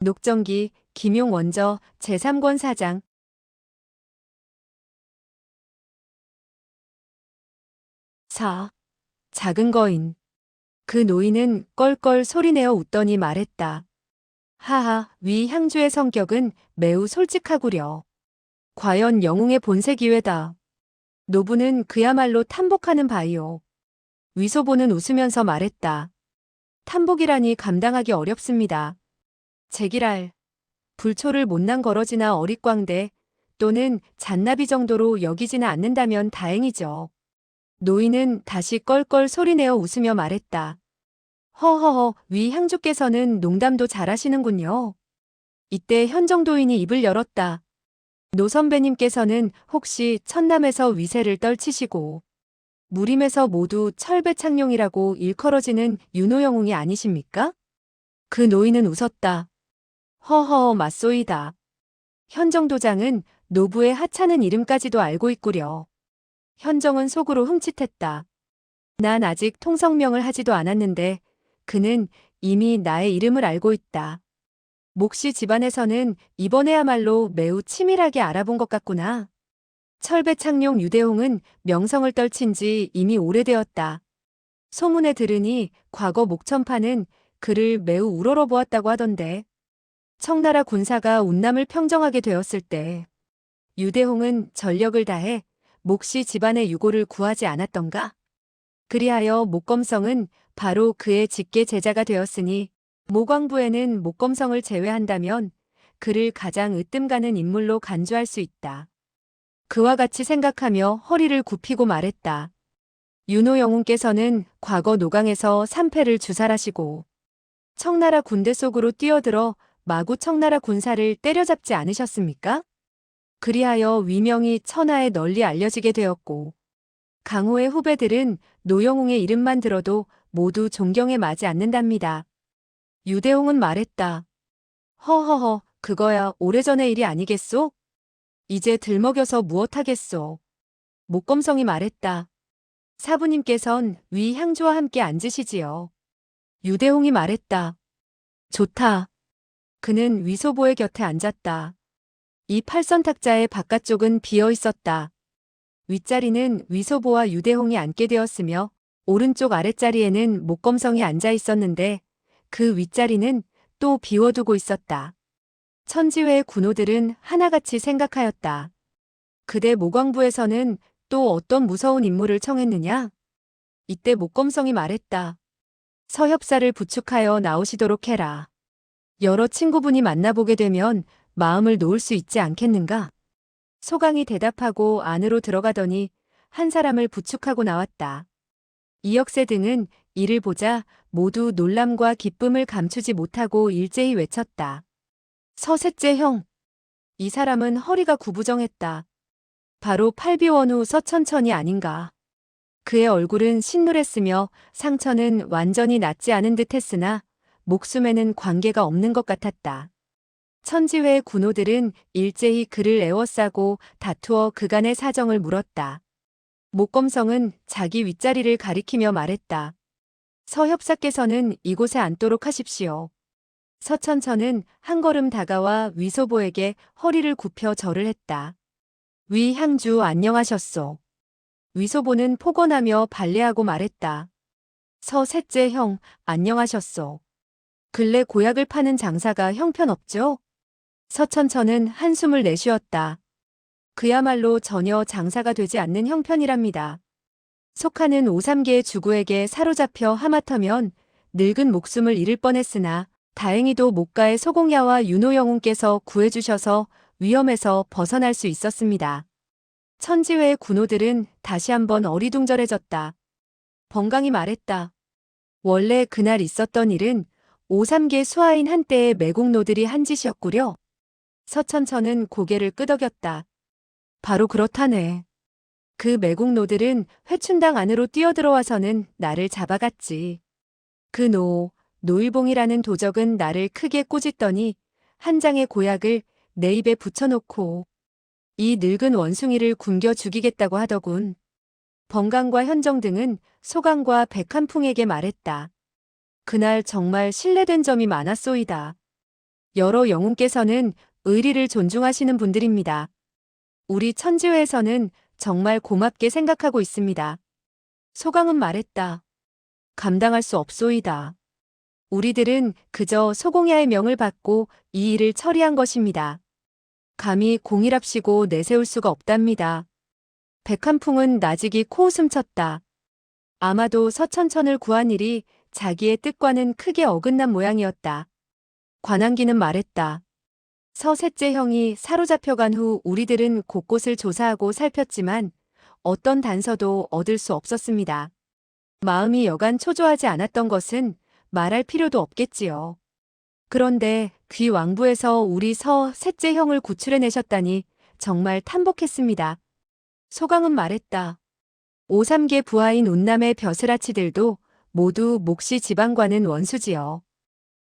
녹정기, 김용 원저, 제3권 사장. 4. 작은 거인. 그 노인은 껄껄 소리내어 웃더니 말했다. 하하, 위 향주의 성격은 매우 솔직하구려. 과연 영웅의 본색 이외다. 노부는 그야말로 탐복하는 바이오. 위소보는 웃으면서 말했다. 탐복이라니 감당하기 어렵습니다. 제기랄. 불초를 못난 거러지나 어릿광대 또는 잔나비 정도로 여기지는 않는다면 다행이죠. 노인은 다시 껄껄 소리내어 웃으며 말했다. 허허허, 위 향주께서는 농담도 잘하시는군요. 이때 현정도인이 입을 열었다. 노 선배님께서는 혹시 천남에서 위세를 떨치시고 무림에서 모두 철배창룡이라고 일컬어지는 윤호영웅이 아니십니까? 그 노인은 웃었다. 허허, 맞소이다. 현정도장은 노부의 하찮은 이름까지도 알고 있구려. 현정은 속으로 흠칫했다. 난 아직 통성명을 하지도 않았는데 그는 이미 나의 이름을 알고 있다. 몫이 집안에서는 이번에야말로 매우 치밀하게 알아본 것 같구나. 철배창룡 유대홍은 명성을 떨친 지 이미 오래되었다. 소문에 들으니 과거 목천파는 그를 매우 우러러보았다고 하던데. 청나라 군사가 운남을 평정하게 되었을 때 유대홍은 전력을 다해 몫이 집안의 유고를 구하지 않았던가? 그리하여 목검성은 바로 그의 직계 제자가 되었으니 모광부에는 목검성을 제외한다면 그를 가장 으뜸가는 인물로 간주할 수 있다. 그와 같이 생각하며 허리를 굽히고 말했다. 윤호 영웅께서는 과거 노강에서 삼패를 주살하시고 청나라 군대 속으로 뛰어들어 마구 청나라 군사를 때려잡지 않으셨습니까? 그리하여 위명이 천하에 널리 알려지게 되었고 강호의 후배들은 노영웅의 이름만 들어도 모두 존경에 마지 않는답니다. 유대홍은 말했다. 허허허, 그거야 오래전의 일이 아니겠소? 이제 들먹여서 무엇하겠소? 목검성이 말했다. 사부님께선 위 향주와 함께 앉으시지요. 유대홍이 말했다. 좋다. 그는 위소보의 곁에 앉았다. 이 팔선탁자의 바깥쪽은 비어 있었다. 윗자리는 위소보와 유대홍이 앉게 되었으며 오른쪽 아랫자리에는 목검성이 앉아 있었는데 그 윗자리는 또 비워두고 있었다. 천지회의 군호들은 하나같이 생각하였다. 그대 모광부에서는 또 어떤 무서운 인물을 청했느냐? 이때 목검성이 말했다. 서협사를 부축하여 나오시도록 해라. 여러 친구분이 만나보게 되면 마음을 놓을 수 있지 않겠는가? 소강이 대답하고 안으로 들어가더니 한 사람을 부축하고 나왔다. 이역세 등은 이를 보자 모두 놀람과 기쁨을 감추지 못하고 일제히 외쳤다. 서셋째 형. 이 사람은 허리가 구부정했다. 바로 팔비원후 서천천이 아닌가. 그의 얼굴은 신누랬으며 상처는 완전히 낫지 않은 듯 했으나 목숨에는 관계가 없는 것 같았다. 천지회의 군호들은 일제히 그를 에워싸고 다투어 그간의 사정을 물었다. 목검성은 자기 윗자리를 가리키며 말했다. 서협사께서는 이곳에 앉도록 하십시오. 서천천은 한 걸음 다가와 위소보에게 허리를 굽혀 절을 했다. 위 향주 안녕하셨소. 위소보는 포건하며 발례하고 말했다. 서셋째 형 안녕하셨소. 근래 고약을 파는 장사가 형편없죠? 서천천은 한숨을 내쉬었다. 그야말로 전혀 장사가 되지 않는 형편이랍니다. 속하는 오삼계의 주구에게 사로잡혀 하마터면 늙은 목숨을 잃을 뻔했으나 다행히도 목가의 소공야와 윤호영웅께서 구해주셔서 위험에서 벗어날 수 있었습니다. 천지회의 군호들은 다시 한번 어리둥절해졌다. 번강이 말했다. 원래 그날 있었던 일은 오삼계 수하인 한때의 매국노들이 한 짓이었구려. 서천천은 고개를 끄덕였다. 바로 그렇다네. 그 매국노들은 회춘당 안으로 뛰어들어와서는 나를 잡아갔지. 그 노일봉이라는 도적은 나를 크게 꼬집더니 한 장의 고약을 내 입에 붙여놓고 이 늙은 원숭이를 굶겨 죽이겠다고 하더군. 번강과 현정 등은 소강과 백한풍에게 말했다. 그날 정말 신뢰된 점이 많았소이다. 여러 영웅께서는 의리를 존중하시는 분들입니다. 우리 천지회에서는 정말 고맙게 생각하고 있습니다. 소강은 말했다. 감당할 수 없소이다. 우리들은 그저 소공야의 명을 받고 이 일을 처리한 것입니다. 감히 공일합시고 내세울 수가 없답니다. 백한풍은 나직이 코웃음 쳤다. 아마도 서천천을 구한 일이 자기의 뜻과는 크게 어긋난 모양이었다. 관왕기는 말했다. 서셋째 형이 사로잡혀간 후 우리들은 곳곳을 조사하고 살폈지만 어떤 단서도 얻을 수 없었습니다. 마음이 여간 초조하지 않았던 것은 말할 필요도 없겠지요. 그런데 귀왕부에서 우리 서셋째 형을 구출해내셨다니 정말 탐복했습니다. 소강은 말했다. 오삼계 부하인 운남의 벼슬아치들도 모두 몫이 지방과는 원수지요.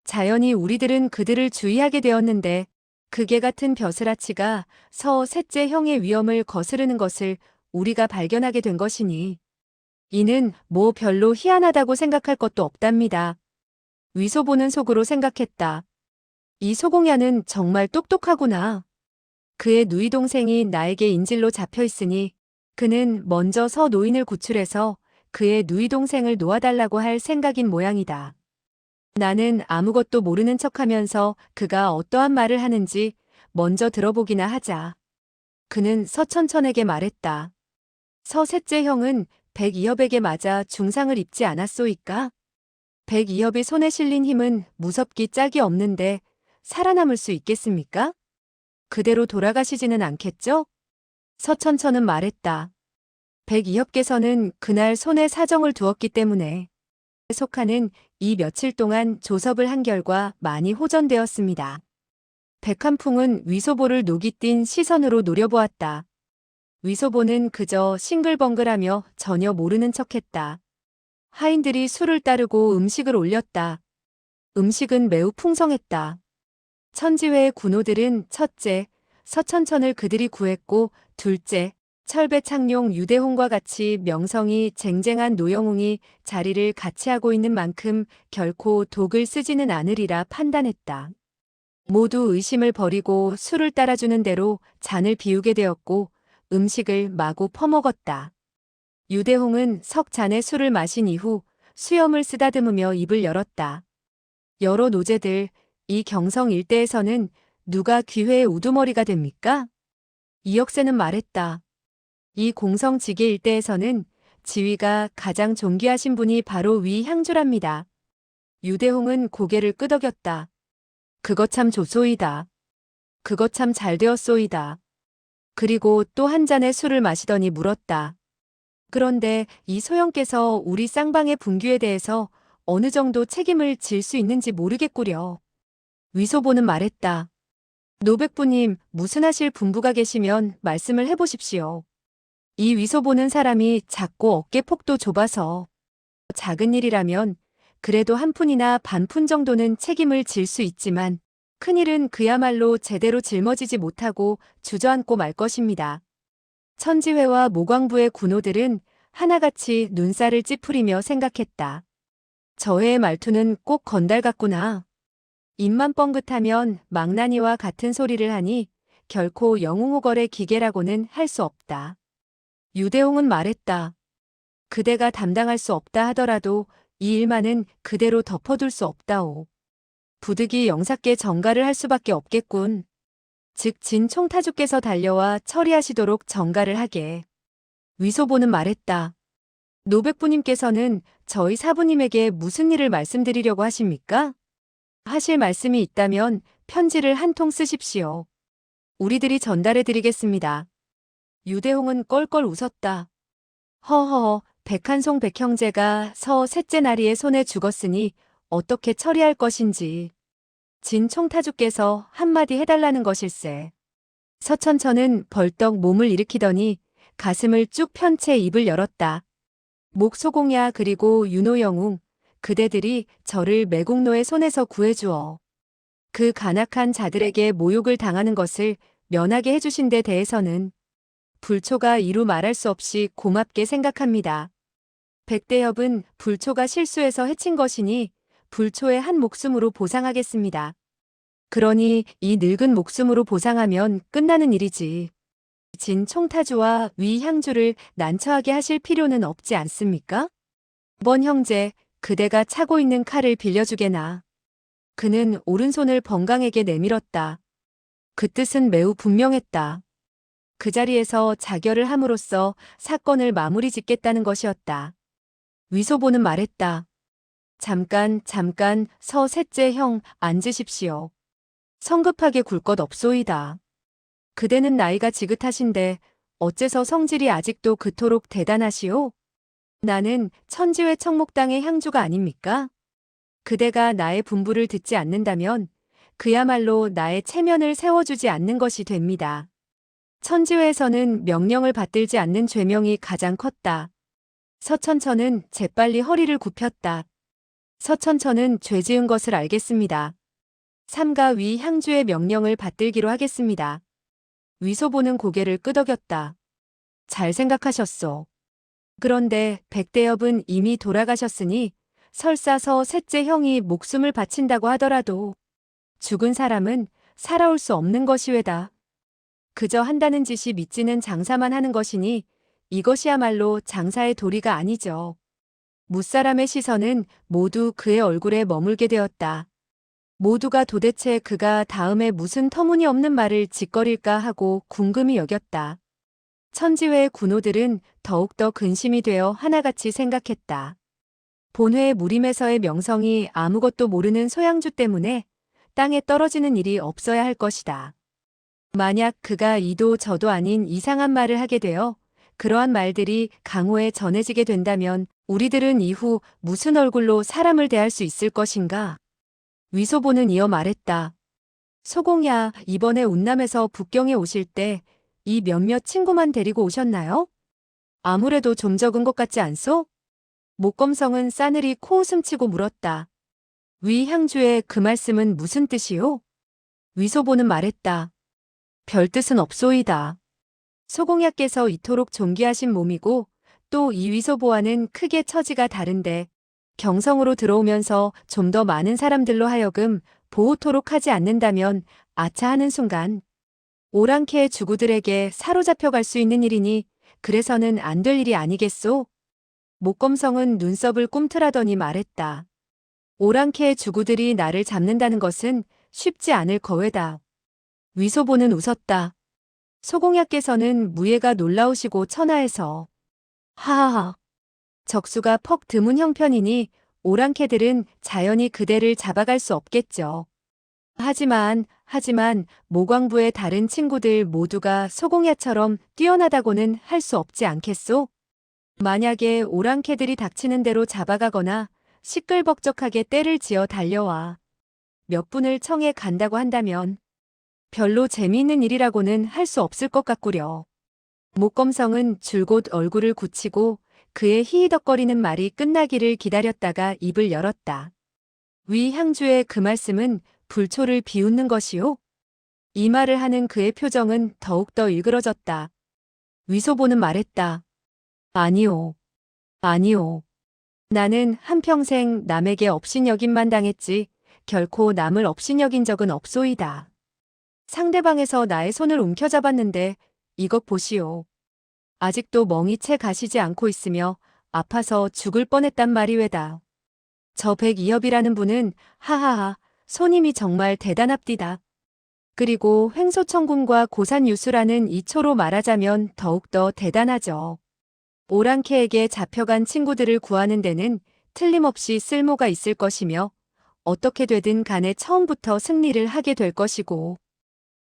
자연히 우리들은 그들을 주의하게 되었는데 그게 같은 벼슬아치가 서셋째 형의 위험을 거스르는 것을 우리가 발견하게 된 것이니 이는 뭐 별로 희한하다고 생각할 것도 없답니다. 위소보는 속으로 생각했다. 이 소공야는 정말 똑똑하구나. 그의 누이 동생이 나에게 인질로 잡혀 있으니 그는 먼저 서 노인을 구출해서 그의 누이 동생을 놓아달라고 할 생각인 모양이다. 나는 아무것도 모르는 척하면서 그가 어떠한 말을 하는지 먼저 들어보기나 하자. 그는 서천천에게 말했다. 서셋째 형은 백이협에게 맞아 중상을 입지 않았소이까? 백이협의 손에 실린 힘은 무섭기 짝이 없는데 살아남을 수 있겠습니까? 그대로 돌아가시지는 않겠죠? 서천천은 말했다. 백이협께서는 그날 손에 사정을 두었기 때문에 속하는 이 며칠 동안 조섭을 한 결과 많이 호전되었습니다. 백한풍은 위소보를 녹이 띈 시선으로 노려보았다. 위소보는 그저 싱글벙글하며 전혀 모르는 척했다. 하인들이 술을 따르고 음식을 올렸다. 음식은 매우 풍성했다. 천지회의 군호들은 첫째, 서천천을 그들이 구했고 둘째, 철배창룡 유대홍과 같이 명성이 쟁쟁한 노영웅이 자리를 같이 하고 있는 만큼 결코 독을 쓰지는 않으리라 판단했다. 모두 의심을 버리고 술을 따라주는 대로 잔을 비우게 되었고 음식을 마구 퍼먹었다. 유대홍은 석 잔의 술을 마신 이후 수염을 쓰다듬으며 입을 열었다. 여러 노제들, 이 경성 일대에서는 누가 귀회의 우두머리가 됩니까? 이혁세는 말했다. 이 공성지계 일대에서는 지위가 가장 존귀하신 분이 바로 위향주랍니다. 유대홍은 고개를 끄덕였다. 그거 참 좋소이다. 그거 참 잘 되었소이다. 그리고 또 한 잔의 술을 마시더니 물었다. 그런데 이 소영께서 우리 쌍방의 분규에 대해서 어느 정도 책임을 질 수 있는지 모르겠구려. 위소보는 말했다. 노백부님, 무슨 하실 분부가 계시면 말씀을 해보십시오. 이 위소보는 사람이 작고 어깨폭도 좁아서 작은 일이라면 그래도 한 푼이나 반 푼 정도는 책임을 질 수 있지만 큰일은 그야말로 제대로 짊어지지 못하고 주저앉고 말 것입니다. 천지회와 모광부의 군호들은 하나같이 눈살을 찌푸리며 생각했다. 저의 말투는 꼭 건달 같구나. 입만 뻥긋하면 망나니와 같은 소리를 하니 결코 영웅호걸의 기계라고는 할 수 없다. 유대홍은 말했다. 그대가 담당할 수 없다 하더라도 이 일만은 그대로 덮어둘 수 없다오. 부득이 영사께 전가를 할 수밖에 없겠군. 즉 진 총타주께서 달려와 처리하시도록 전가를 하게. 위소보는 말했다. 노백부님께서는 저희 사부님에게 무슨 일을 말씀드리려고 하십니까? 하실 말씀이 있다면 편지를 한 통 쓰십시오. 우리들이 전달해 드리겠습니다. 유대홍은 껄껄 웃었다. 허허허, 백한송 백형제가 셋째 나리의 손에 죽었으니 어떻게 처리할 것인지. 진 총타주께서 한마디 해달라는 것일세. 서천천은 벌떡 몸을 일으키더니 가슴을 쭉 편 채 입을 열었다. 목소공야 그리고 윤호영웅, 그대들이 저를 매국노의 손에서 구해주어 그 간악한 자들에게 모욕을 당하는 것을 면하게 해주신 데 대해서는 불초가 이루 말할 수 없이 고맙게 생각합니다. 백대협은 불초가 실수해서 해친 것이니 불초의 한 목숨으로 보상하겠습니다. 그러니 이 늙은 목숨으로 보상하면 끝나는 일이지. 진 총타주와 위 향주를 난처하게 하실 필요는 없지 않습니까? 번 형제, 그대가 차고 있는 칼을 빌려주게나. 그는 오른손을 번강에게 내밀었다. 그 뜻은 매우 분명했다. 그 자리에서 자결을 함으로써 사건을 마무리 짓겠다는 것이었다. 위소보는 말했다. 잠깐, 서 셋째 형, 앉으십시오. 성급하게 굴 것 없소이다. 그대는 나이가 지긋하신데 어째서 성질이 아직도 그토록 대단하시오? 나는 천지회 청목당의 향주가 아닙니까? 그대가 나의 분부를 듣지 않는다면 그야말로 나의 체면을 세워주지 않는 것이 됩니다. 천지회에서는 명령을 받들지 않는 죄명이 가장 컸다. 서천천은 재빨리 허리를 굽혔다. 서천천은 죄 지은 것을 알겠습니다. 삼가 위 향주의 명령을 받들기로 하겠습니다. 위소보는 고개를 끄덕였다. 잘 생각하셨소. 그런데 백대엽은 이미 돌아가셨으니 설사 서 셋째 형이 목숨을 바친다고 하더라도 죽은 사람은 살아올 수 없는 것이외다. 그저 한다는 짓이 믿지는 장사만 하는 것이니 이것이야말로 장사의 도리가 아니죠. 무사람의 시선은 모두 그의 얼굴에 머물게 되었다. 모두가 도대체 그가 다음에 무슨 터무니없는 말을 짓거릴까 하고 궁금히 여겼다. 천지회의 군호들은 더욱더 근심이 되어 하나같이 생각했다. 본회의 무림에서의 명성이 아무것도 모르는 소양주 때문에 땅에 떨어지는 일이 없어야 할 것이다. 만약 그가 이도 저도 아닌 이상한 말을 하게 되어 그러한 말들이 강호에 전해지게 된다면 우리들은 이후 무슨 얼굴로 사람을 대할 수 있을 것인가? 위소보는 이어 말했다. 소공야, 이번에 운남에서 북경에 오실 때 이 몇몇 친구만 데리고 오셨나요? 아무래도 좀 적은 것 같지 않소? 목검성은 싸늘히 코웃음치고 물었다. 위 향주의 그 말씀은 무슨 뜻이오? 위소보는 말했다. 별 뜻은 없소이다. 소공야께서 이토록 존귀하신 몸이고 또 이 위소보와는 크게 처지가 다른데 경성으로 들어오면서 좀 더 많은 사람들로 하여금 보호토록 하지 않는다면 아차하는 순간 오랑캐의 주구들에게 사로잡혀갈 수 있는 일이니 그래서는 안 될 일이 아니겠소? 목검성은 눈썹을 꿈틀하더니 말했다. 오랑캐의 주구들이 나를 잡는다는 것은 쉽지 않을 거외다. 위소보는 웃었다. 소공야께서는 무예가 놀라우시고 천하에서 하하하. 적수가 퍽 드문 형편이니 오랑캐들은 자연히 그대를 잡아갈 수 없겠죠. 하지만 모광부의 다른 친구들 모두가 소공야처럼 뛰어나다고는 할 수 없지 않겠소? 만약에 오랑캐들이 닥치는 대로 잡아가거나 시끌벅적하게 떼를 지어 달려와 몇 분을 청해 간다고 한다면 별로 재미있는 일이라고는 할 수 없을 것 같구려. 목검성은 줄곧 얼굴을 굳히고 그의 히히덕거리는 말이 끝나기를 기다렸다가 입을 열었다. 위 향주의 그 말씀은 불초를 비웃는 것이오? 이 말을 하는 그의 표정은 더욱더 일그러졌다. 위소보는 말했다. 아니오. 나는 한평생 남에게 업신여김만 당했지 결코 남을 업신여긴 적은 없소이다. 상대방에서 나의 손을 움켜잡았는데 이것 보시오. 아직도 멍이 채 가시지 않고 있으며 아파서 죽을 뻔했단 말이외다. 저 백이협이라는 분은 하하하 손님이 정말 대단합디다. 그리고 횡소천군과 고산유수라는 이초로 말하자면 더욱더 대단하죠. 오랑캐에게 잡혀간 친구들을 구하는 데는 틀림없이 쓸모가 있을 것이며 어떻게 되든 간에 처음부터 승리를 하게 될 것이고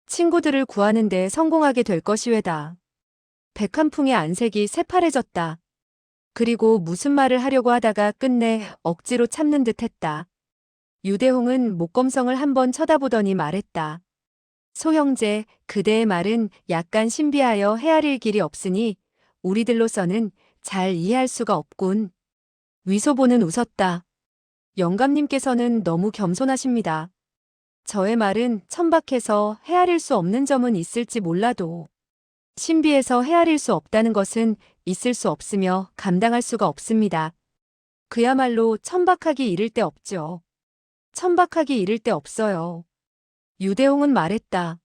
친구들을 구하는 데 성공하게 될 것이외다. 백한풍의 안색이 새파래졌다. 그리고 무슨 말을 하려고 하다가 끝내 억지로 참는 듯 했다. 유대홍은 목검성을 한번 쳐다보더니 말했다. 소형제, 그대의 말은 약간 신비하여 헤아릴 길이 없으니 우리들로서는 잘 이해할 수가 없군. 위소보는 웃었다. 영감님께서는 너무 겸손하십니다. 저의 말은 천박해서 헤아릴 수 없는 점은 있을지 몰라도 신비해서 헤아릴 수 없다는 것은 있을 수 없으며 감당할 수가 없습니다. 그야말로 천박하기 이를 데 없죠. 천박하기 이를 데 없어요. 유대홍은 말했다.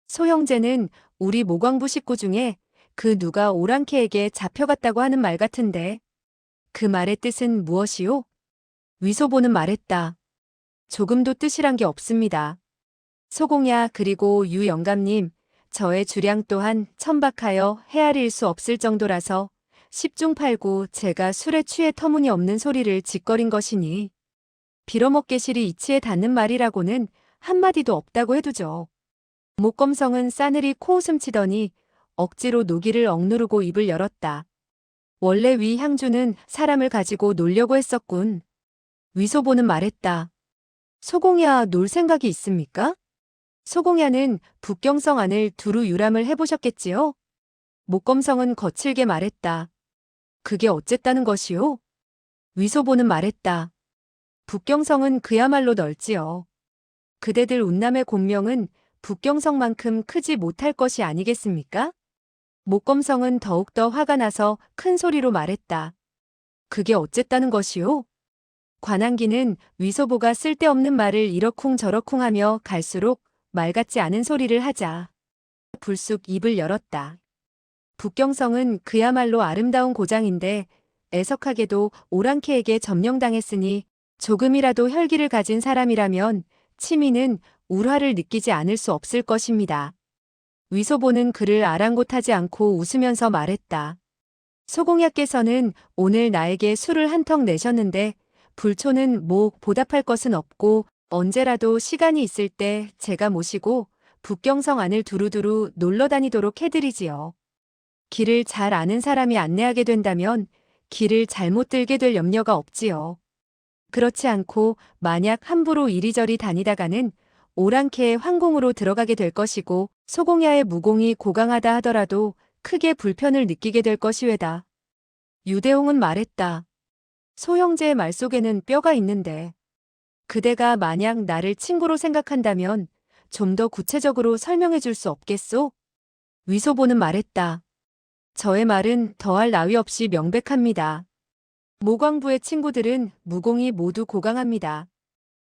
소형제는 우리 모광부 식구 중에 그 누가 오랑캐에게 잡혀갔다고 하는 말 같은데 그 말의 뜻은 무엇이오? 위소보는 말했다. 조금도 뜻이란 게 없습니다. 소공야 그리고 유 영감님, 저의 주량 또한 천박하여 헤아릴 수 없을 정도라서 10중 8구 제가 술에 취해 터무니없는 소리를 짓거린 것이니 빌어먹개실이 이치에 닿는 말이라고는 한마디도 없다고 해두죠. 목검성은 싸늘히 코웃음 치더니 억지로 노기를 억누르고 입을 열었다. 원래 위 향주는 사람을 가지고 놀려고 했었군. 위소보는 말했다. 소공야 놀 생각이 있습니까? 소공야는 북경성 안을 두루 유람을 해보셨겠지요? 목검성은 거칠게 말했다. 그게 어쨌다는 것이오? 위소보는 말했다. 북경성은 그야말로 넓지요. 그대들 운남의 곤명은 북경성만큼 크지 못할 것이 아니겠습니까? 목검성은 더욱더 화가 나서 큰 소리로 말했다. 그게 어쨌다는 것이오? 관한기는 위소보가 쓸데없는 말을 이러쿵 저러쿵 하며 갈수록 말 같지 않은 소리를 하자 불쑥 입을 열었다. 북경성은 그야말로 아름다운 고장인데 애석하게도 오랑캐에게 점령당했으니 조금이라도 혈기를 가진 사람이라면 치미는 울화를 느끼지 않을 수 없을 것입니다. 위소보는 그를 아랑곳하지 않고 웃으면서 말했다. 소공야께서는 오늘 나에게 술을 한턱 내셨는데 불초는 뭐 보답할 것은 없고 언제라도 시간이 있을 때 제가 모시고 북경성 안을 두루두루 놀러 다니도록 해드리지요. 길을 잘 아는 사람이 안내하게 된다면 길을 잘못 들게 될 염려가 없지요. 그렇지 않고 만약 함부로 이리저리 다니다가는 오랑캐의 황궁으로 들어가게 될 것이고 소공야의 무공이 고강하다 하더라도 크게 불편을 느끼게 될 것이외다. 유대홍은 말했다. 소형제의 말 속에는 뼈가 있는데 그대가 만약 나를 친구로 생각한다면 좀 더 구체적으로 설명해 줄 수 없겠소? 위소보는 말했다. 저의 말은 더할 나위 없이 명백합니다. 모광부의 친구들은 무공이 모두 고강합니다.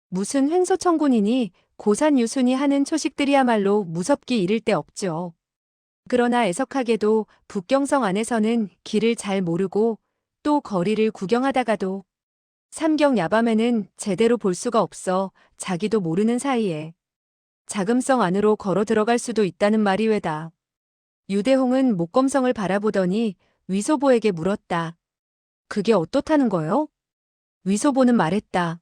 무슨 횡소천군이니 고산유순이 하는 초식들이야말로 무섭기 이를 데 없죠. 그러나 애석하게도 북경성 안에서는 길을 잘 모르고 또 거리를 구경하다가도 삼경 야밤에는 제대로 볼 수가 없어 자기도 모르는 사이에 자금성 안으로 걸어 들어갈 수도 있다는 말이 왜다. 유대홍은 목검성을 바라보더니 위소보에게 물었다. 그게 어떻다는 거요? 위소보는 말했다.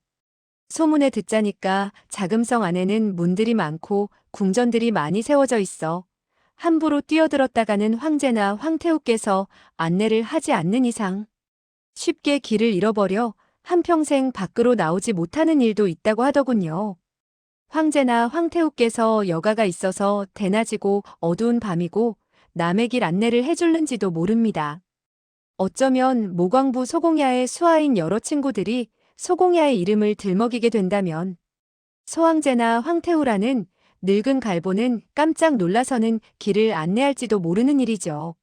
소문에 듣자니까 자금성 안에는 문들이 많고 궁전들이 많이 세워져 있어. 함부로 뛰어들었다가는 황제나 황태후께서 안내를 하지 않는 이상 쉽게 길을 잃어버려 한평생 밖으로 나오지 못하는 일도 있다고 하더군요. 황제나 황태후께서 여가가 있어서 대낮이고 어두운 밤이고 남의 길 안내를 해줄는지도 모릅니다. 어쩌면 모광부 소공야의 수하인 여러 친구들이 소공야의 이름을 들먹이게 된다면 소황제나 황태후라는 늙은 갈보는 깜짝 놀라서는 길을 안내할지도 모르는 일이죠.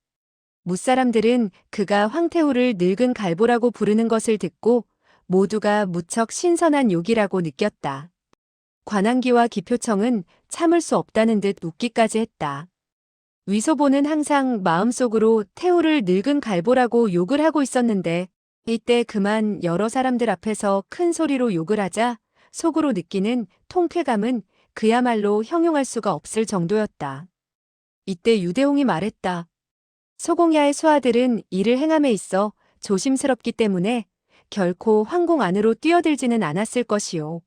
무사람들은 그가 황태후를 늙은 갈보라고 부르는 것을 듣고 모두가 무척 신선한 욕이라고 느꼈다. 관한기와 기표청은 참을 수 없다는 듯 웃기까지 했다. 위소보는 항상 마음속으로 태후를 늙은 갈보라고 욕을 하고 있었는데 이때 그만 여러 사람들 앞에서 큰 소리로 욕을 하자 속으로 느끼는 통쾌감은 그야말로 형용할 수가 없을 정도였다. 이때 유대홍이 말했다. 소공야의 수하들은 이를 행함에 있어 조심스럽기 때문에 결코 황궁 안으로 뛰어들지는 않았을 것이요.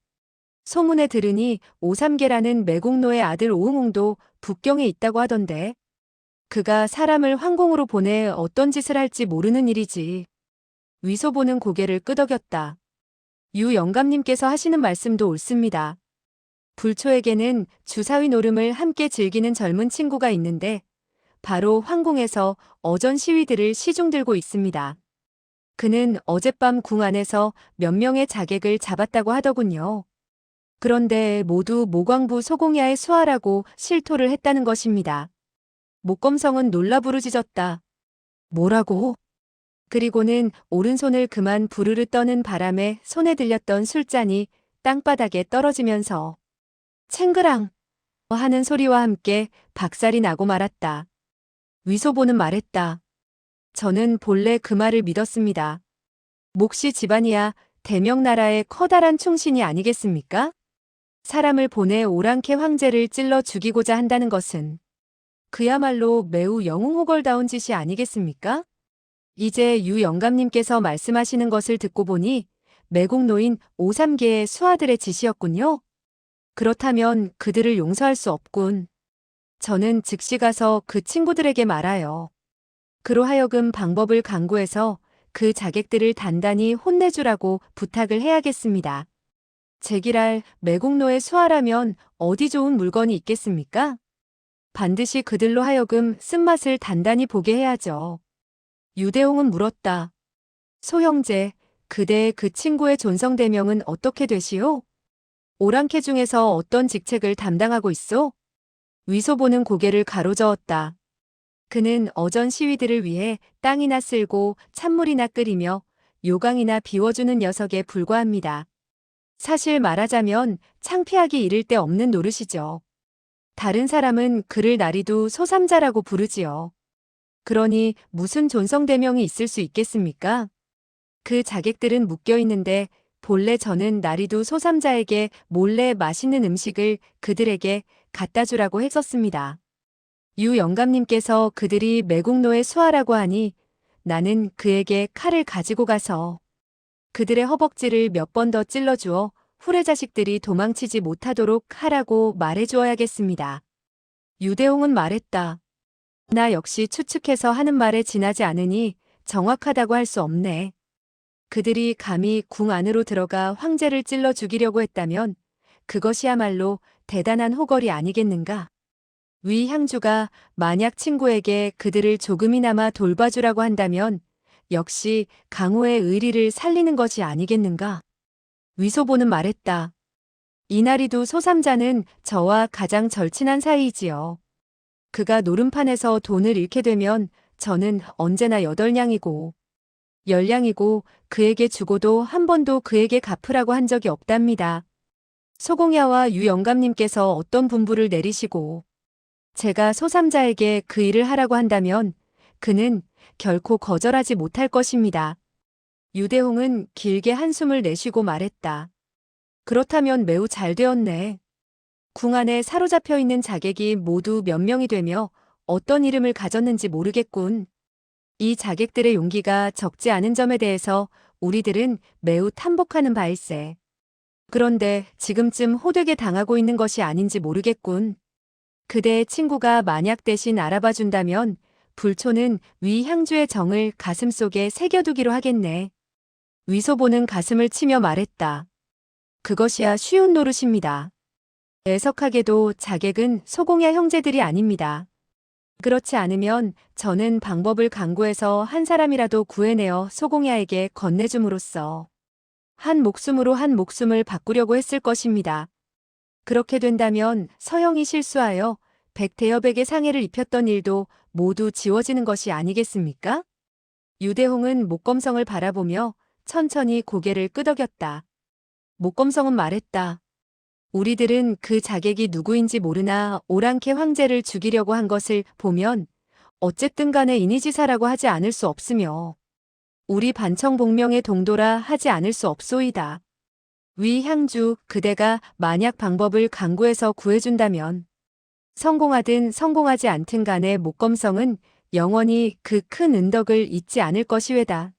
소문에 들으니 오삼계라는 매국노의 아들 오응웅도 북경에 있다고 하던데 그가 사람을 황궁으로 보내 어떤 짓을 할지 모르는 일이지. 위소보는 고개를 끄덕였다. 유 영감님께서 하시는 말씀도 옳습니다. 불초에게는 주사위 노름을 함께 즐기는 젊은 친구가 있는데 바로 황궁에서 어전 시위들을 시중 들고 있습니다. 그는 어젯밤 궁 안에서 몇 명의 자객을 잡았다고 하더군요. 그런데 모두 모광부 소공야의 수하라고 실토를 했다는 것입니다. 목검성은 놀라 부르짖었다. 뭐라고? 그리고는 오른손을 그만 부르르 떠는 바람에 손에 들렸던 술잔이 땅바닥에 떨어지면서 챙그랑 하는 소리와 함께 박살이 나고 말았다. 위소보는 말했다. 저는 본래 그 말을 믿었습니다. 몫이 집안이야 대명나라의 커다란 충신이 아니겠습니까? 사람을 보내 오랑캐 황제를 찔러 죽이고자 한다는 것은 그야말로 매우 영웅호걸다운 짓이 아니겠습니까? 이제 유 영감님께서 말씀하시는 것을 듣고 보니 매국노인 오삼계의 수하들의 짓이었군요. 그렇다면 그들을 용서할 수 없군. 저는 즉시 가서 그 친구들에게 말하여 그로 하여금 방법을 강구해서 그 자객들을 단단히 혼내주라고 부탁을 해야겠습니다. 제기랄 매국노의 수하라면 어디 좋은 물건이 있겠습니까? 반드시 그들로 하여금 쓴맛을 단단히 보게 해야죠. 유대홍은 물었다. 소형제, 그대의 그 친구의 존성대명은 어떻게 되시오? 오랑캐 중에서 어떤 직책을 담당하고 있소? 위소보는 고개를 가로저었다. 그는 어전 시위들을 위해 땅이나 쓸고 찬물이나 끓이며 요강이나 비워주는 녀석에 불과합니다. 사실 말하자면 창피하기 이를 데 없는 노릇이죠. 다른 사람은 그를 나리도 소삼자라고 부르지요. 그러니 무슨 존성대명이 있을 수 있겠습니까? 그 자객들은 묶여 있는데 본래 저는 나리도 소삼자에게 몰래 맛있는 음식을 그들에게 갖다 주라고 했었습니다. 유 영감님께서 그들이 매국노의 수하라고 하니 나는 그에게 칼을 가지고 가서 그들의 허벅지를 몇 번 더 찔러주어 후레자식들이 도망치지 못하도록 하라고 말해주어야겠습니다. 유대홍은 말했다. 나 역시 추측해서 하는 말에 지나지 않으니 정확하다고 할 수 없네. 그들이 감히 궁 안으로 들어가 황제를 찔러 죽이려고 했다면 그것이야말로 대단한 호걸이 아니겠는가? 위 향주가 만약 친구에게 그들을 조금이나마 돌봐주라고 한다면 역시 강호의 의리를 살리는 것이 아니겠는가? 위소보는 말했다. 이나리도 소삼자는 저와 가장 절친한 사이이지요. 그가 노름판에서 돈을 잃게 되면 저는 언제나 8냥이고 10냥이고 그에게 주고도 한 번도 그에게 갚으라고 한 적이 없답니다. 소공야와 유 영감님께서 어떤 분부를 내리시고 제가 소삼자에게 그 일을 하라고 한다면 그는 결코 거절하지 못할 것입니다. 유대홍은 길게 한숨을 내쉬고 말했다. 그렇다면 매우 잘 되었네. 궁 안에 사로잡혀 있는 자객이 모두 몇 명이 되며 어떤 이름을 가졌는지 모르겠군. 이 자객들의 용기가 적지 않은 점에 대해서 우리들은 매우 탐복하는 바일세. 그런데 지금쯤 호되게 당하고 있는 것이 아닌지 모르겠군. 그대의 친구가 만약 대신 알아봐 준다면 불초는 위 향주의 정을 가슴속에 새겨두기로 하겠네. 위소보는 가슴을 치며 말했다. 그것이야 쉬운 노릇입니다. 애석하게도 자객은 소공야 형제들이 아닙니다. 그렇지 않으면 저는 방법을 강구해서 한 사람이라도 구해내어 소공야에게 건네줌으로써 한 목숨으로 한 목숨을 바꾸려고 했을 것입니다. 그렇게 된다면 서영이 실수하여 백대엽에게 상해를 입혔던 일도 모두 지워지는 것이 아니겠습니까? 유대홍은 목검성을 바라보며 천천히 고개를 끄덕였다. 목검성은 말했다. 우리들은 그 자객이 누구인지 모르나 오랑캐 황제를 죽이려고 한 것을 보면 어쨌든 간에 인의지사라고 하지 않을 수 없으며 우리 반청복명의 동도라 하지 않을 수 없소이다. 위 향주 그대가 만약 방법을 강구해서 구해준다면 성공하든 성공하지 않든 간에 목검성은 영원히 그 큰 은덕을 잊지 않을 것이외다.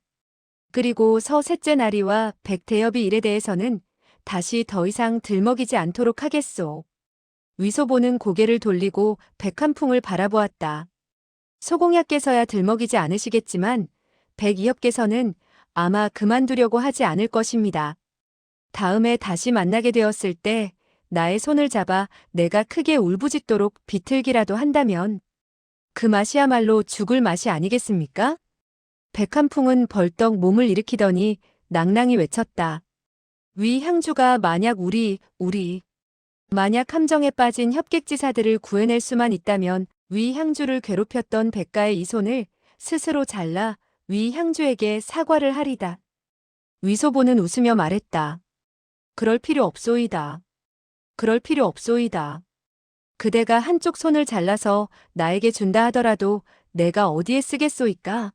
그리고 서셋째 나리와 백대엽이 일에 대해서는 다시 더 이상 들먹이지 않도록 하겠소. 위소보는 고개를 돌리고 백한풍을 바라보았다. 소공야께서야 들먹이지 않으시겠지만 백이엽께서는 아마 그만두려고 하지 않을 것입니다. 다음에 다시 만나게 되었을 때 나의 손을 잡아 내가 크게 울부짖도록 비틀기라도 한다면 그 맛이야말로 죽을 맛이 아니겠습니까? 백한풍은 벌떡 몸을 일으키더니 낭낭히 외쳤다. 위 향주가 만약 만약 함정에 빠진 협객지사들을 구해낼 수만 있다면 위 향주를 괴롭혔던 백가의 이 손을 스스로 잘라 위 향주에게 사과를 하리다. 위소보는 웃으며 말했다. 그럴 필요 없소이다. 그럴 필요 없소이다. 그대가 한쪽 손을 잘라서 나에게 준다 하더라도 내가 어디에 쓰겠소이까?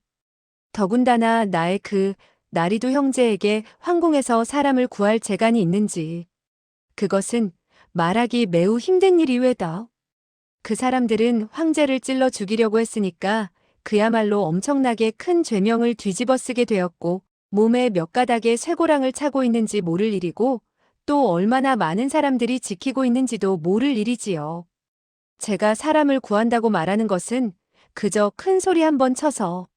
더군다나 나의 그 나리도 형제에게 황궁에서 사람을 구할 재간이 있는지. 그것은 말하기 매우 힘든 일이외다. 그 사람들은 황제를 찔러 죽이려고 했으니까 그야말로 엄청나게 큰 죄명을 뒤집어 쓰게 되었고 몸에 몇 가닥의 쇠고랑을 차고 있는지 모를 일이고 또 얼마나 많은 사람들이 지키고 있는지도 모를 일이지요. 제가 사람을 구한다고 말하는 것은 그저 큰 소리 한번 쳐서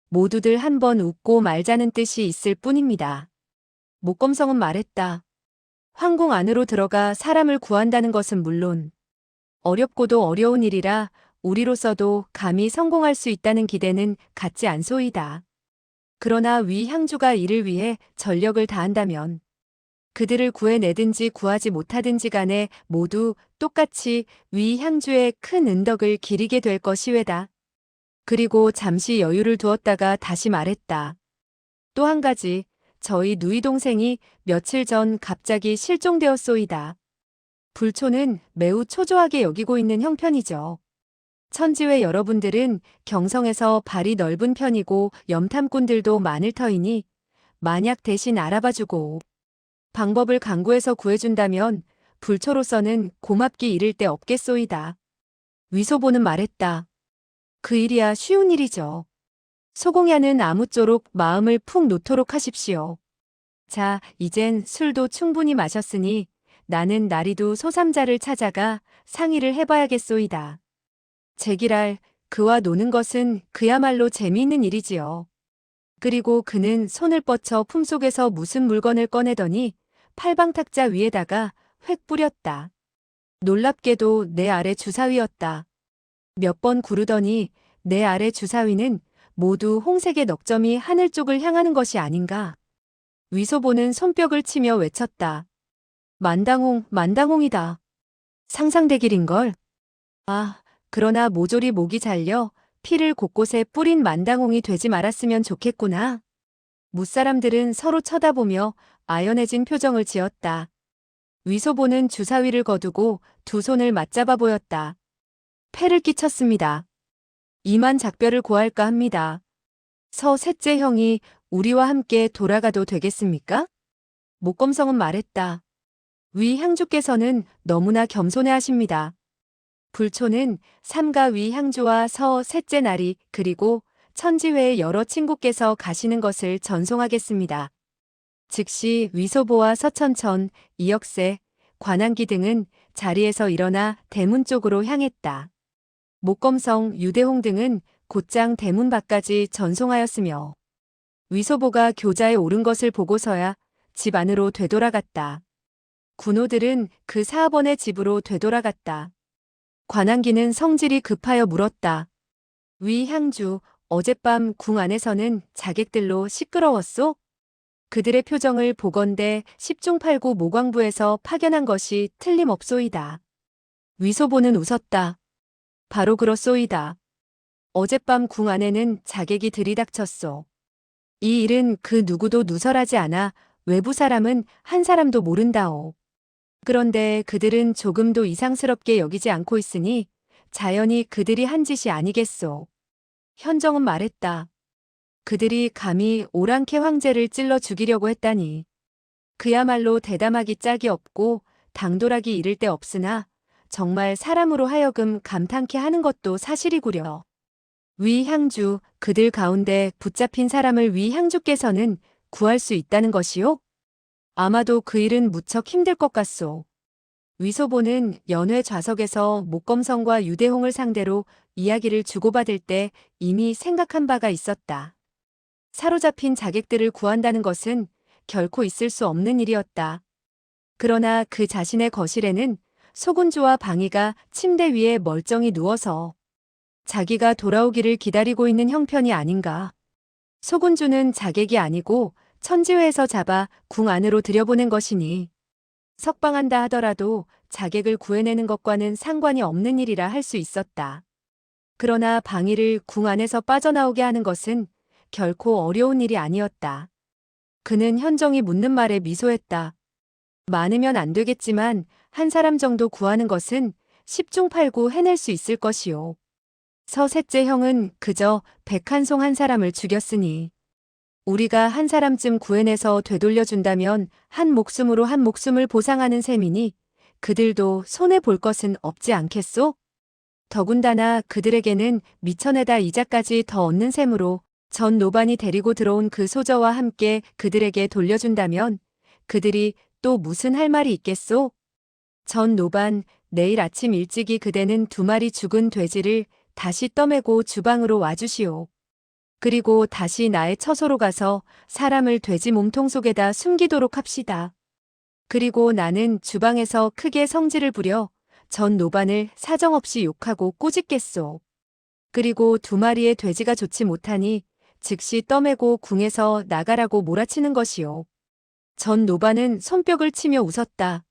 모두들 한번 웃고 말자는 뜻이 있을 뿐입니다. 목검성은 말했다. 황궁 안으로 들어가 사람을 구한다는 것은 물론 어렵고도 어려운 일이라 우리로서도 감히 성공할 수 있다는 기대는 갖지 않소이다. 그러나 위 향주가 이를 위해 전력을 다한다면 그들을 구해내든지 구하지 못하든지 간에 모두 똑같이 위 향주의 큰 은덕을 기리게 될 것이외다. 그리고 잠시 여유를 두었다가 다시 말했다. 또 한 가지, 저희 누이 동생이 며칠 전 갑자기 실종되었소이다. 불초는 매우 초조하게 여기고 있는 형편이죠. 천지회 여러분들은 경성에서 발이 넓은 편이고 염탐꾼들도 많을 터이니 만약 대신 알아봐주고 방법을 강구해서 구해준다면 불초로서는 고맙기 이를 데 없겠소이다. 위소보는 말했다. 그 일이야 쉬운 일이죠. 소공야는 아무쪼록 마음을 푹 놓도록 하십시오. 자, 이젠 술도 충분히 마셨으니 나는 나리도 소삼자를 찾아가 상의를 해봐야겠소이다. 제기랄, 그와 노는 것은 그야말로 재미있는 일이지요. 그리고 그는 손을 뻗쳐 품속에서 무슨 물건을 꺼내더니 팔방탁자 위에다가 획 뿌렸다. 놀랍게도 내 아래 주사위였다. 몇 번 구르더니 내 아래 주사위는 모두 홍색의 넉점이 하늘 쪽을 향하는 것이 아닌가. 위소보는 손뼉을 치며 외쳤다. 만당홍, 만당홍이다. 상상되길인걸. 아, 그러나 모조리 목이 잘려 피를 곳곳에 뿌린 만당홍이 되지 말았으면 좋겠구나. 무사람들은 서로 쳐다보며 아연해진 표정을 지었다. 위소보는 주사위를 거두고 두 손을 맞잡아 보였다. 패를 끼쳤습니다. 이만 작별을 고할까 합니다. 서 셋째 형이 우리와 함께 돌아가도 되겠습니까? 목검성은 말했다. 위 향주께서는 너무나 겸손해 하십니다. 불초는 삼가 위 향주와 서 셋째 날이 그리고 천지회의 여러 친구께서 가시는 것을 전송하겠습니다. 즉시 위소보와 서천천, 이역세, 관한기 등은 자리에서 일어나 대문 쪽으로 향했다. 목검성, 유대홍 등은 곧장 대문 밖까지 전송하였으며 위소보가 교자에 오른 것을 보고서야 집 안으로 되돌아갔다. 군호들은 그 사업원의 집으로 되돌아갔다. 관한기는 성질이 급하여 물었다. 위 향주, 어젯밤 궁 안에서는 자객들로 시끄러웠소? 그들의 표정을 보건대 10중 8구 모광부에서 파견한 것이 틀림없소이다. 위소보는 웃었다. 바로 그렇소이다. 어젯밤 궁 안에는 자객이 들이닥쳤소. 이 일은 그 누구도 누설하지 않아 외부 사람은 한 사람도 모른다오. 그런데 그들은 조금도 이상스럽게 여기지 않고 있으니 자연히 그들이 한 짓이 아니겠소. 현정은 말했다. 그들이 감히 오랑캐 황제를 찔러 죽이려고 했다니. 그야말로 대담하기 짝이 없고 당돌하기 이를 데 없으나 정말 사람으로 하여금 감탄케 하는 것도 사실이구려. 위 향주, 그들 가운데 붙잡힌 사람을 위 향주께서는 구할 수 있다는 것이요? 아마도 그 일은 무척 힘들 것 같소. 위소보는 연회 좌석에서 목검성과 유대홍을 상대로 이야기를 주고받을 때 이미 생각한 바가 있었다. 사로잡힌 자객들을 구한다는 것은 결코 있을 수 없는 일이었다. 그러나 그 자신의 거실에는 소군주와 방이가 침대 위에 멀쩡히 누워서 자기가 돌아오기를 기다리고 있는 형편이 아닌가. 소군주는 자객이 아니고 천지회에서 잡아 궁 안으로 들여보낸 것이니 석방한다 하더라도 자객을 구해내는 것과는 상관이 없는 일이라 할 수 있었다. 그러나 방이를 궁 안에서 빠져나오게 하는 것은 결코 어려운 일이 아니었다. 그는 현정이 묻는 말에 미소했다. 많으면 안 되겠지만 한 사람 정도 구하는 것은 십중팔구 해낼 수 있을 것이요. 셋째 형은 그저 백한송 한 사람을 죽였으니 우리가 한 사람쯤 구해내서 되돌려준다면 한 목숨으로 한 목숨을 보상하는 셈이니 그들도 손해볼 것은 없지 않겠소? 더군다나 그들에게는 미천에다 이자까지 더 얻는 셈으로 전 노반이 데리고 들어온 그 소저와 함께 그들에게 돌려준다면 그들이 또 무슨 할 말이 있겠소? 전 노반, 내일 아침 일찍이 그대는 2마리 죽은 돼지를 다시 떠매고 주방으로 와주시오. 그리고 다시 나의 처소로 가서 사람을 돼지 몸통 속에다 숨기도록 합시다. 그리고 나는 주방에서 크게 성질을 부려 전 노반을 사정없이 욕하고 꼬집겠소. 그리고 2마리의 돼지가 좋지 못하니 즉시 떠매고 궁에서 나가라고 몰아치는 것이요. 전 노반은 손뼉을 치며 웃었다.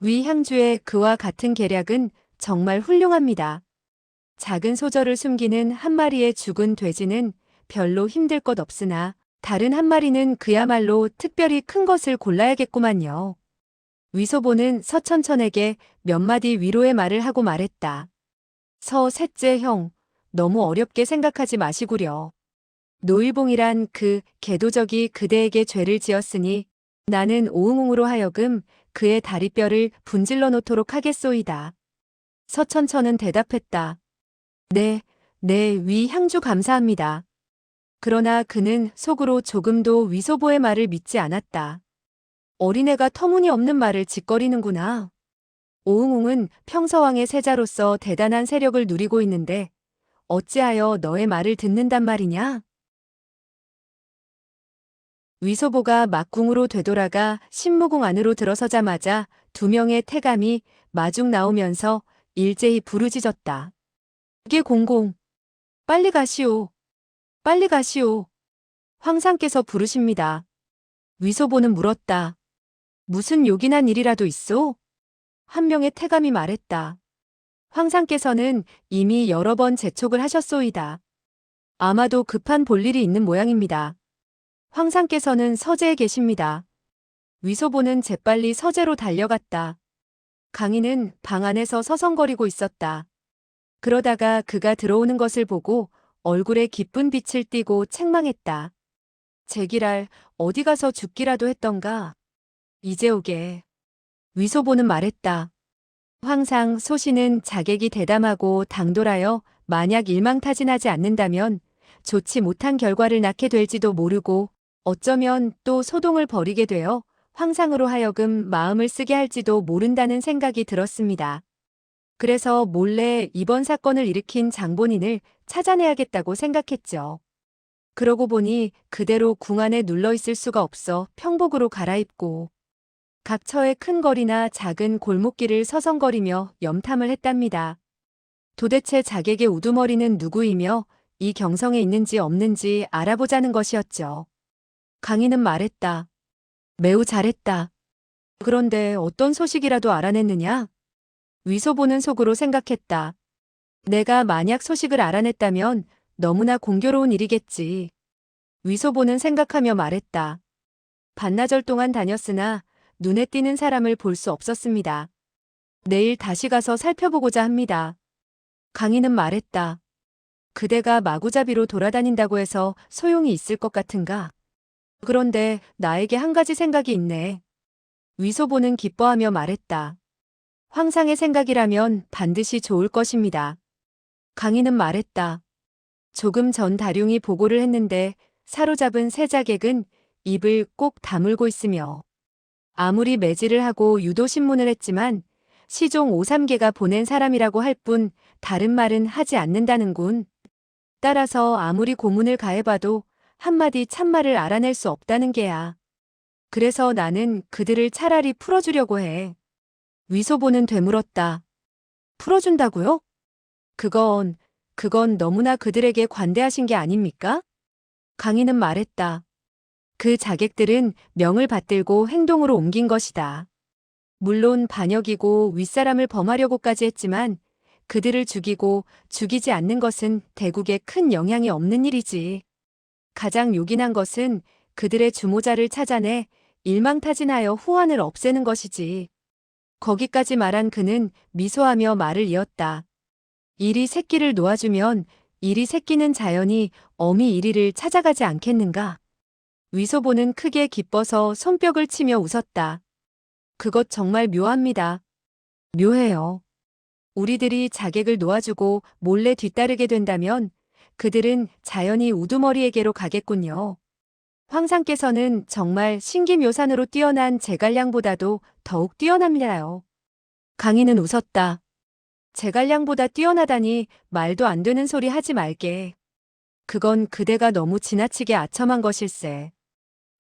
위 향주의 그와 같은 계략은 정말 훌륭합니다. 작은 소저를 숨기는 1마리의 죽은 돼지는 별로 힘들 것 없으나 다른 1마리는 그야말로 특별히 큰 것을 골라야겠구만요. 위소보는 서천천에게 몇 마디 위로의 말을 하고 말했다. 셋째 형, 너무 어렵게 생각하지 마시구려. 노일봉이란 그 개도적이 그대에게 죄를 지었으니 나는 오응웅으로 하여금 그의 다리뼈를 분질러 놓도록 하겠소이다. 서천천은 대답했다. 네, 위 향주 감사합니다. 그러나 그는 속으로 조금도 위소보의 말을 믿지 않았다. 어린애가 터무니없는 말을 짓거리는구나. 오응웅은 평서왕의 세자로서 대단한 세력을 누리고 있는데 어찌하여 너의 말을 듣는단 말이냐? 위소보가 막궁으로 되돌아가 신무궁 안으로 들어서자마자 2명의 태감이 마중 나오면서 일제히 부르짖었다. 이게 공공. 빨리 가시오. 빨리 가시오. 황상께서 부르십니다. 위소보는 물었다. 무슨 요긴한 일이라도 있소? 한 명의 태감이 말했다. 황상께서는 이미 여러 번 재촉을 하셨소이다. 아마도 급한 볼일이 있는 모양입니다. 황상께서는 서재에 계십니다. 위소보는 재빨리 서재로 달려갔다. 강인은 방 안에서 서성거리고 있었다. 그러다가 그가 들어오는 것을 보고 얼굴에 기쁜 빛을 띠고 책망했다. 제기랄, 어디 가서 죽기라도 했던가. 이제 오게. 위소보는 말했다. 황상 소신은 자객이 대담하고 당돌하여 만약 일망타진하지 않는다면 좋지 못한 결과를 낳게 될지도 모르고 어쩌면 또 소동을 벌이게 되어 황상으로 하여금 마음을 쓰게 할지도 모른다는 생각이 들었습니다. 그래서 몰래 이번 사건을 일으킨 장본인을 찾아내야겠다고 생각했죠. 그러고 보니 그대로 궁 안에 눌러있을 수가 없어 평복으로 갈아입고 각 처의 큰 거리나 작은 골목길을 서성거리며 염탐을 했답니다. 도대체 자객의 우두머리는 누구이며 이 경성에 있는지 없는지 알아보자는 것이었죠. 강인은 말했다. 매우 잘했다. 그런데 어떤 소식이라도 알아냈느냐? 위소보는 속으로 생각했다. 내가 만약 소식을 알아냈다면 너무나 공교로운 일이겠지. 위소보는 생각하며 말했다. 반나절 동안 다녔으나 눈에 띄는 사람을 볼 수 없었습니다. 내일 다시 가서 살펴보고자 합니다. 강인은 말했다. 그대가 마구잡이로 돌아다닌다고 해서 소용이 있을 것 같은가? 그런데 나에게 한 가지 생각이 있네. 위소보는 기뻐하며 말했다. 황상의 생각이라면 반드시 좋을 것입니다. 강인은 말했다. 조금 전 다룡이 보고를 했는데 사로잡은 세 자객은 입을 꼭 다물고 있으며 아무리 매질을 하고 유도신문을 했지만 시종 5~3개가 보낸 사람이라고 할 뿐 다른 말은 하지 않는다는군. 따라서 아무리 고문을 가해봐도 한마디 참말을 알아낼 수 없다는 게야. 그래서 나는 그들을 차라리 풀어주려고 해. 위소보는 되물었다. 풀어준다고요? 그건 너무나 그들에게 관대하신 게 아닙니까? 강인은 말했다. 그 자객들은 명을 받들고 행동으로 옮긴 것이다. 물론 반역이고 윗사람을 범하려고까지 했지만 그들을 죽이고 죽이지 않는 것은 대국에 큰 영향이 없는 일이지. 가장 요긴한 것은 그들의 주모자를 찾아내 일망타진하여 후환을 없애는 것이지. 거기까지 말한 그는 미소하며 말을 이었다. 일이 새끼를 놓아주면 일이 새끼는 자연히 어미 이리를 찾아가지 않겠는가? 위소보는 크게 기뻐서 손뼉을 치며 웃었다. 그것 정말 묘합니다. 묘해요. 우리들이 자객을 놓아주고 몰래 뒤따르게 된다면 그들은 자연히 우두머리에게로 가겠군요. 황상께서는 정말 신기묘산으로 뛰어난 제갈량보다도 더욱 뛰어납니다요. 강인은 웃었다. 제갈량보다 뛰어나다니 말도 안 되는 소리 하지 말게. 그건 그대가 너무 지나치게 아첨한 것일세.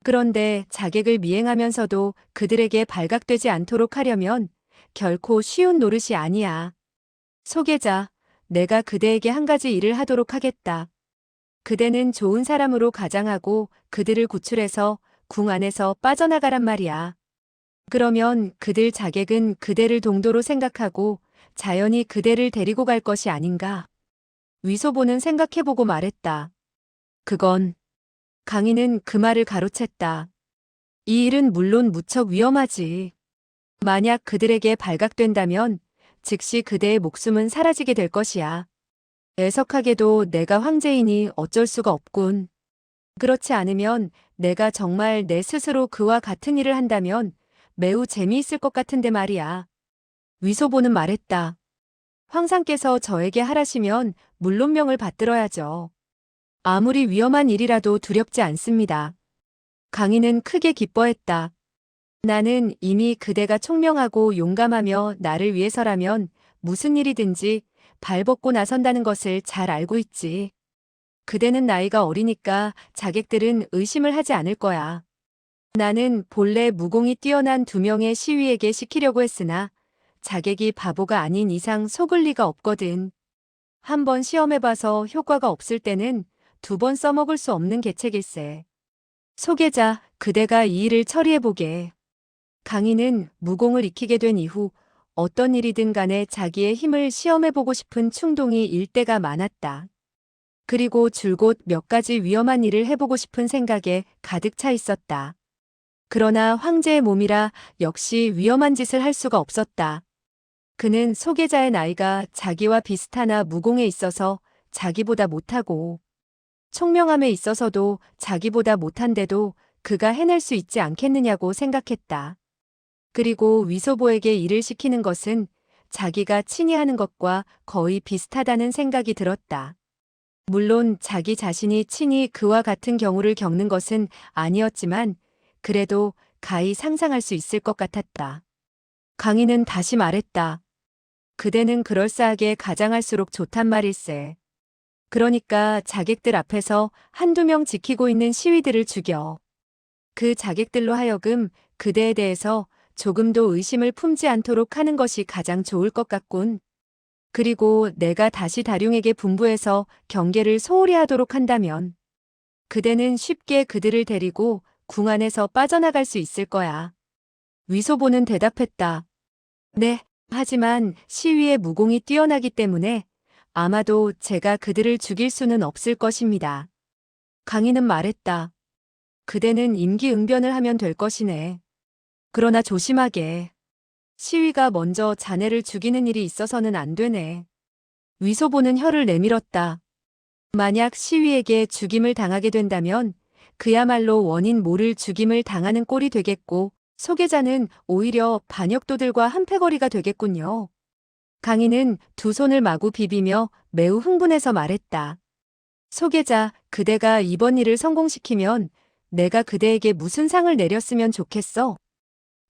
그런데 자객을 미행하면서도 그들에게 발각되지 않도록 하려면 결코 쉬운 노릇이 아니야. 소계자, 내가 그대에게 한 가지 일을 하도록 하겠다. 그대는 좋은 사람으로 가장하고 그들을 구출해서 궁 안에서 빠져나가란 말이야. 그러면 그들 자객은 그대를 동도로 생각하고 자연히 그대를 데리고 갈 것이 아닌가. 위소보는 생각해보고 말했다. 그건. 강인은 그 말을 가로챘다. 이 일은 물론 무척 위험하지. 만약 그들에게 발각된다면 즉시 그대의 목숨은 사라지게 될 것이야. 애석하게도 내가 황제이니 어쩔 수가 없군. 그렇지 않으면 내가 정말 내 스스로 그와 같은 일을 한다면 매우 재미있을 것 같은데 말이야. 위소보는 말했다. 황상께서 저에게 하라시면 물론 명을 받들어야죠. 아무리 위험한 일이라도 두렵지 않습니다. 강인은 크게 기뻐했다. 나는 이미 그대가 총명하고 용감하며 나를 위해서라면 무슨 일이든지 발벗고 나선다는 것을 잘 알고 있지. 그대는 나이가 어리니까 자객들은 의심을 하지 않을 거야. 나는 본래 무공이 뛰어난 2명의 시위에게 시키려고 했으나 자객이 바보가 아닌 이상 속을 리가 없거든. 한번 시험해봐서 효과가 없을 때는 2번 써먹을 수 없는 계책일세. 소계자, 그대가 이 일을 처리해보게. 강인은 무공을 익히게 된 이후 어떤 일이든 간에 자기의 힘을 시험해보고 싶은 충동이 일대가 많았다. 그리고 줄곧 몇 가지 위험한 일을 해보고 싶은 생각에 가득 차 있었다. 그러나 황제의 몸이라 역시 위험한 짓을 할 수가 없었다. 그는 소계자의 나이가 자기와 비슷하나 무공에 있어서 자기보다 못하고 총명함에 있어서도 자기보다 못한데도 그가 해낼 수 있지 않겠느냐고 생각했다. 그리고 위소보에게 일을 시키는 것은 자기가 친히 하는 것과 거의 비슷하다는 생각이 들었다. 물론 자기 자신이 친히 그와 같은 경우를 겪는 것은 아니었지만 그래도 가히 상상할 수 있을 것 같았다. 강인은 다시 말했다. 그대는 그럴싸하게 가장할수록 좋단 말일세. 그러니까 자객들 앞에서 1~2명 지키고 있는 시위들을 죽여. 그 자객들로 하여금 그대에 대해서 조금도 의심을 품지 않도록 하는 것이 가장 좋을 것 같군. 그리고 내가 다시 다룡에게 분부해서 경계를 소홀히 하도록 한다면 그대는 쉽게 그들을 데리고 궁 안에서 빠져나갈 수 있을 거야. 위소보는 대답했다. 네, 하지만 시위의 무공이 뛰어나기 때문에 아마도 제가 그들을 죽일 수는 없을 것입니다. 강인은 말했다. 그대는 임기응변을 하면 될 것이네. 그러나 조심하게. 시위가 먼저 자네를 죽이는 일이 있어서는 안 되네. 위소보는 혀를 내밀었다. 만약 시위에게 죽임을 당하게 된다면 그야말로 원인 모를 죽임을 당하는 꼴이 되겠고 소계자는 오히려 반역도들과 한패거리가 되겠군요. 강인은 2 손을 마구 비비며 매우 흥분해서 말했다. 소계자, 그대가 이번 일을 성공시키면 내가 그대에게 무슨 상을 내렸으면 좋겠어?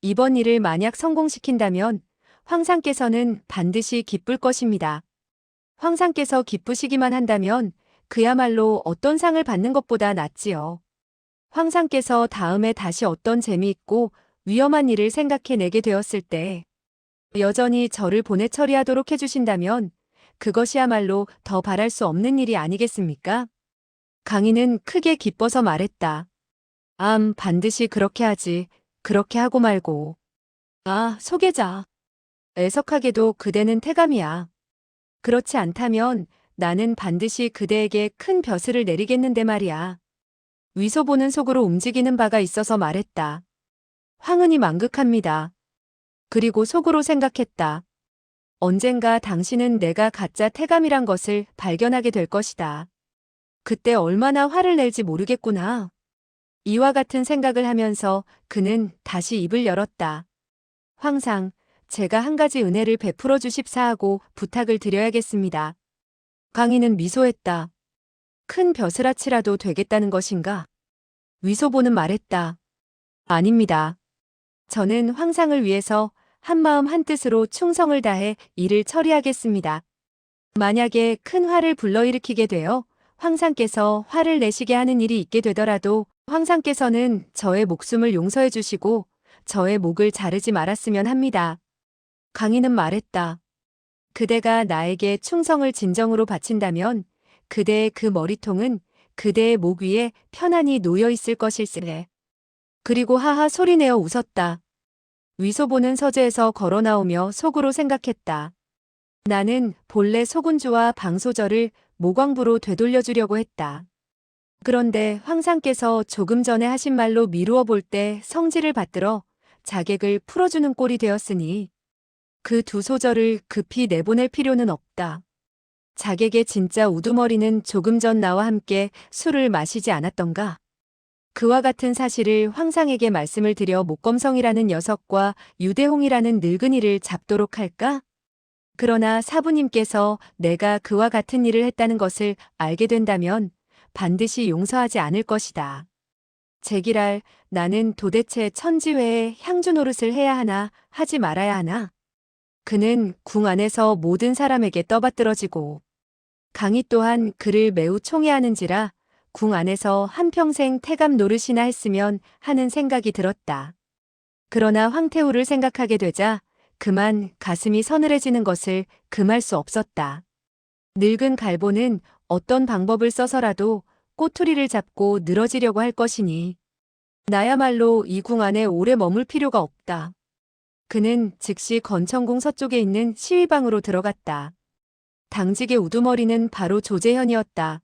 이번 일을 만약 성공시킨다면 황상께서는 반드시 기쁠 것입니다. 황상께서 기쁘시기만 한다면 그야말로 어떤 상을 받는 것보다 낫지요. 황상께서 다음에 다시 어떤 재미있고 위험한 일을 생각해내게 되었을 때 여전히 저를 보내 처리하도록 해주신다면 그것이야말로 더 바랄 수 없는 일이 아니겠습니까? 강인은 크게 기뻐서 말했다. 반드시 그렇게 하지. 그렇게 하고 말고. 아, 소계자. 애석하게도 그대는 태감이야. 그렇지 않다면 나는 반드시 그대에게 큰 벼슬을 내리겠는데 말이야. 위소보는 속으로 움직이는 바가 있어서 말했다. 황은이 망극합니다. 그리고 속으로 생각했다. 언젠가 당신은 내가 가짜 태감이란 것을 발견하게 될 것이다. 그때 얼마나 화를 낼지 모르겠구나. 이와 같은 생각을 하면서 그는 다시 입을 열었다. 황상, 제가 한 가지 은혜를 베풀어 주십사 하고 부탁을 드려야겠습니다. 강희는 미소했다. 큰 벼슬아치라도 되겠다는 것인가? 위소보는 말했다. 아닙니다. 저는 황상을 위해서 한마음 한뜻으로 충성을 다해 일을 처리하겠습니다. 만약에 큰 화를 불러일으키게 되어 황상께서 화를 내시게 하는 일이 있게 되더라도 황상께서는 저의 목숨을 용서해 주시고 저의 목을 자르지 말았으면 합니다. 강희는 말했다. 그대가 나에게 충성을 진정으로 바친다면 그대의 그 머리통은 그대의 목 위에 편안히 놓여 있을 것일세. 그리고 하하 소리내어 웃었다. 위소보는 서재에서 걸어 나오며 속으로 생각했다. 나는 본래 소군주와 방소절을 모광부로 되돌려주려고 했다. 그런데 황상께서 조금 전에 하신 말로 미루어 볼 때 성질을 받들어 자객을 풀어주는 꼴이 되었으니 그 두 소절을 급히 내보낼 필요는 없다. 자객의 진짜 우두머리는 조금 전 나와 함께 술을 마시지 않았던가? 그와 같은 사실을 황상에게 말씀을 드려 목검성이라는 녀석과 유대홍이라는 늙은이를 잡도록 할까? 그러나 사부님께서 내가 그와 같은 일을 했다는 것을 알게 된다면 반드시 용서하지 않을 것이다. 제기랄, 나는 도대체 천지회에 향주 노릇을 해야 하나, 하지 말아야 하나? 그는 궁 안에서 모든 사람에게 떠받들어지고 강희 또한 그를 매우 총애하는지라 궁 안에서 한평생 태감 노릇이나 했으면 하는 생각이 들었다. 그러나 황태우를 생각하게 되자 그만 가슴이 서늘해지는 것을 금할 수 없었다. 늙은 갈보는 어떤 방법을 써서라도 꼬투리를 잡고 늘어지려고 할 것이니 나야말로 이 궁 안에 오래 머물 필요가 없다. 그는 즉시 건천궁 서쪽에 있는 시위방으로 들어갔다. 당직의 우두머리는 바로 조재현이었다.